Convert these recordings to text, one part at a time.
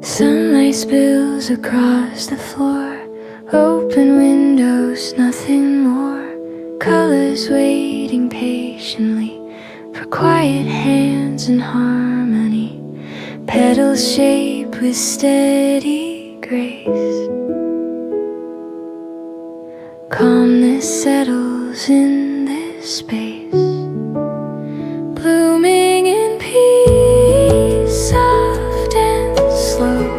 Sunlight spills across the floor, open windows, nothing more. Colors waiting patiently for quiet hands and harmony. Petals shaped with steady grace. Calmness settles in this space, blooming in peace, soft and slow,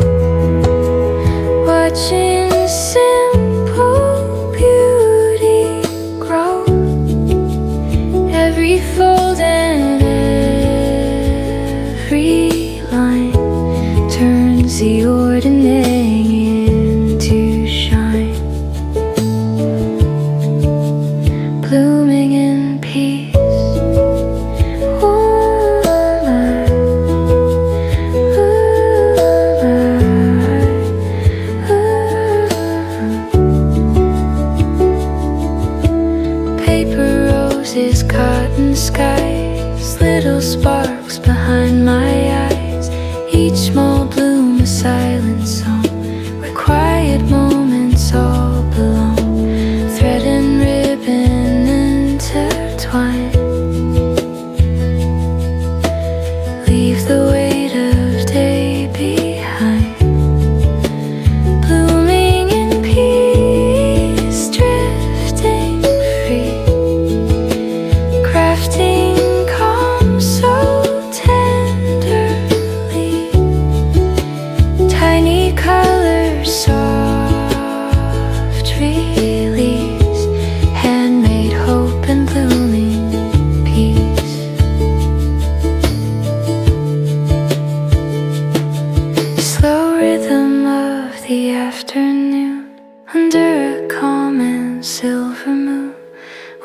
watching simple beauty grow. Every fold and every line turns the ordinary into shine, blooming in peace. Paper roses, cotton skies, little sparks behind my eyes. Each small bloom a silent song, where quiet moments all belong. Thread and ribbon intertwine, leave the weight of day behind. Blooming in peace, drifting free, crafting calm so tenderly. Tiny colors, soft release, handmade hope and blooming peace. Slow rhythm of the afternoon, under a calm and silver moon.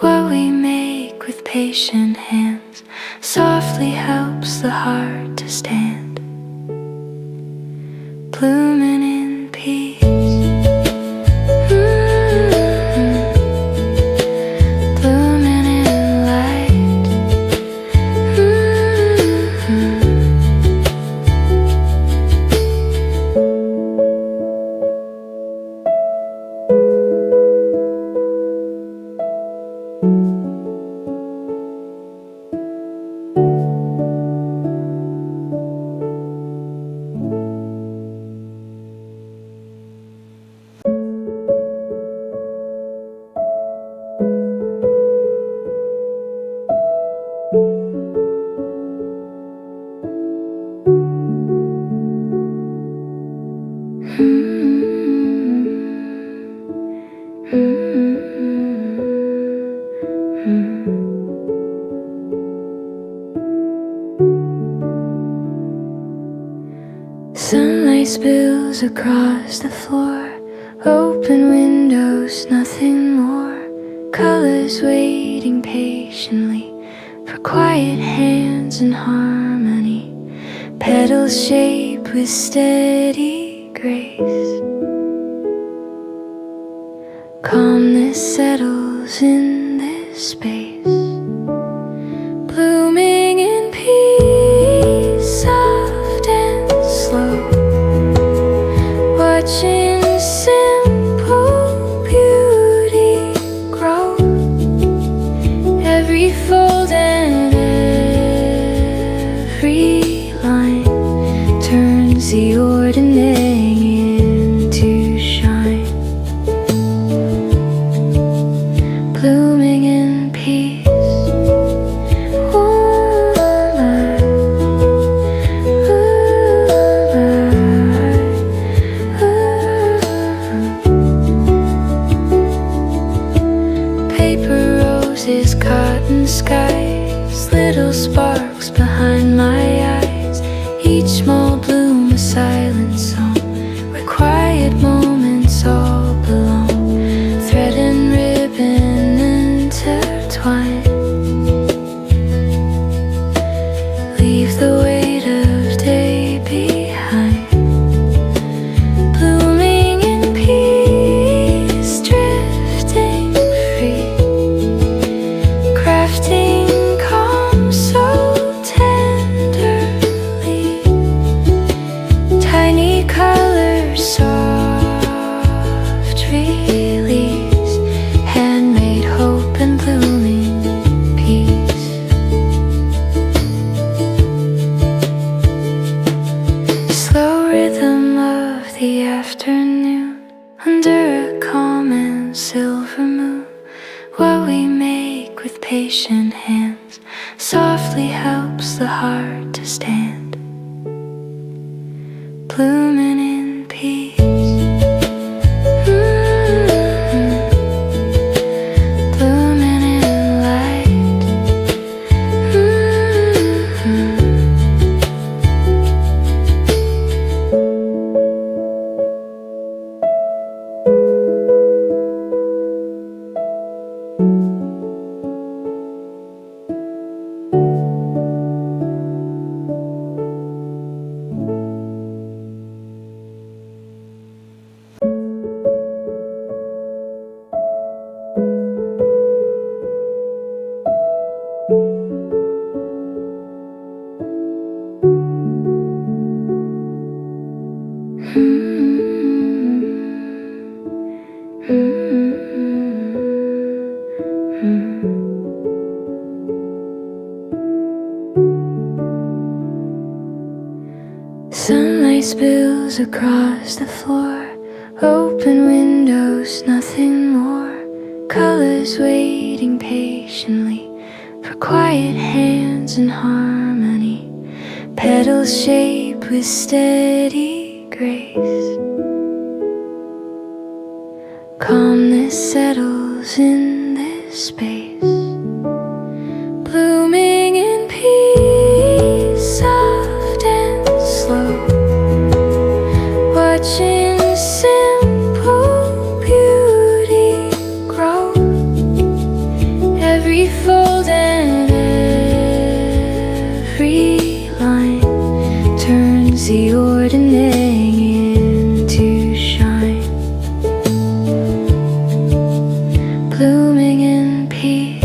What we make with patient hands softly helps the heart to stand, blooming in peace. Blooming in light. Sunlight spills across the floor, open windows, nothing more. Colors waiting patiently for quiet hands and harmony. Petals shaped with steady grace. Calmness settles in this space, blooming in peace, soft and slow, watching simple beauty grow. Every fold and every line turns the ordinary into shine, blooming in peace. Paper roses, cotton skies, little sparks behind my eyes. Each small bloom a silent song, where quiet moments all belong. Thread and ribbon intertwine, leave the weight of day behind. Blooming in peace, drifting Sunlight spills across the floor, open windows, nothing more. Colors waiting patiently for quiet hands and harmony. Petals shaped with steady grace. Calmness settles in this space, blooming in peace, soft and slow. Watching simple beauty grow, every fold and every line turns the ordinary into shine. Blooming in peace,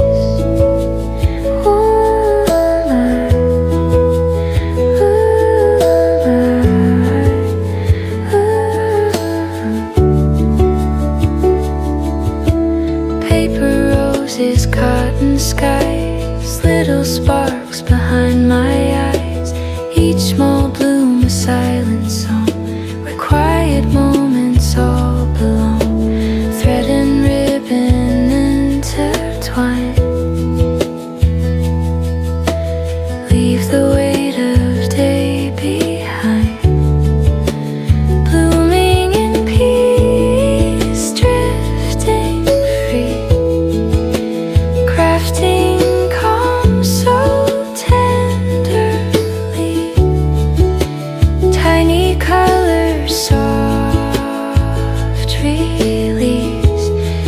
paper roses, cotton skies, little sparks behind my eyes. Each small bloom a silent song, where quiet moments all belong. Thread and ribbon intertwine, leave the weight of day behind. Blooming in peace, drifting free, crafting calm so tenderly. Tiny colors, soft release,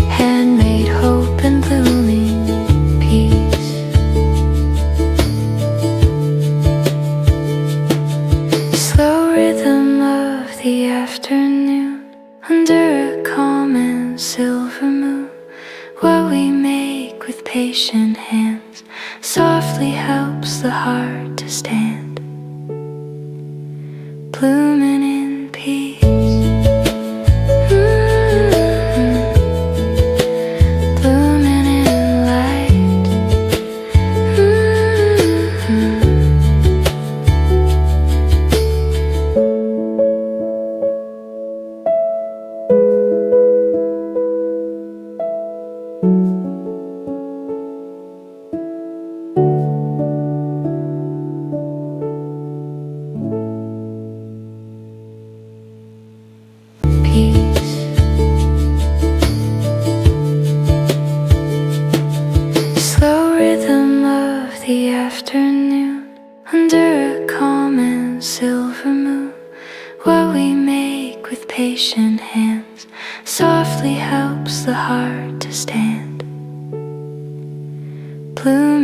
handmade hope and blooming peace. Slow rhythm of the afternoon, under a calm and silver moon. What we make with patient hands softly helps the heart to stand. Blooming in peace. Blooming in light. Peace. Slow rhythm of the afternoon, under a calm and silver moon. What we make with patient hands softly helps the heart to stand. Bloom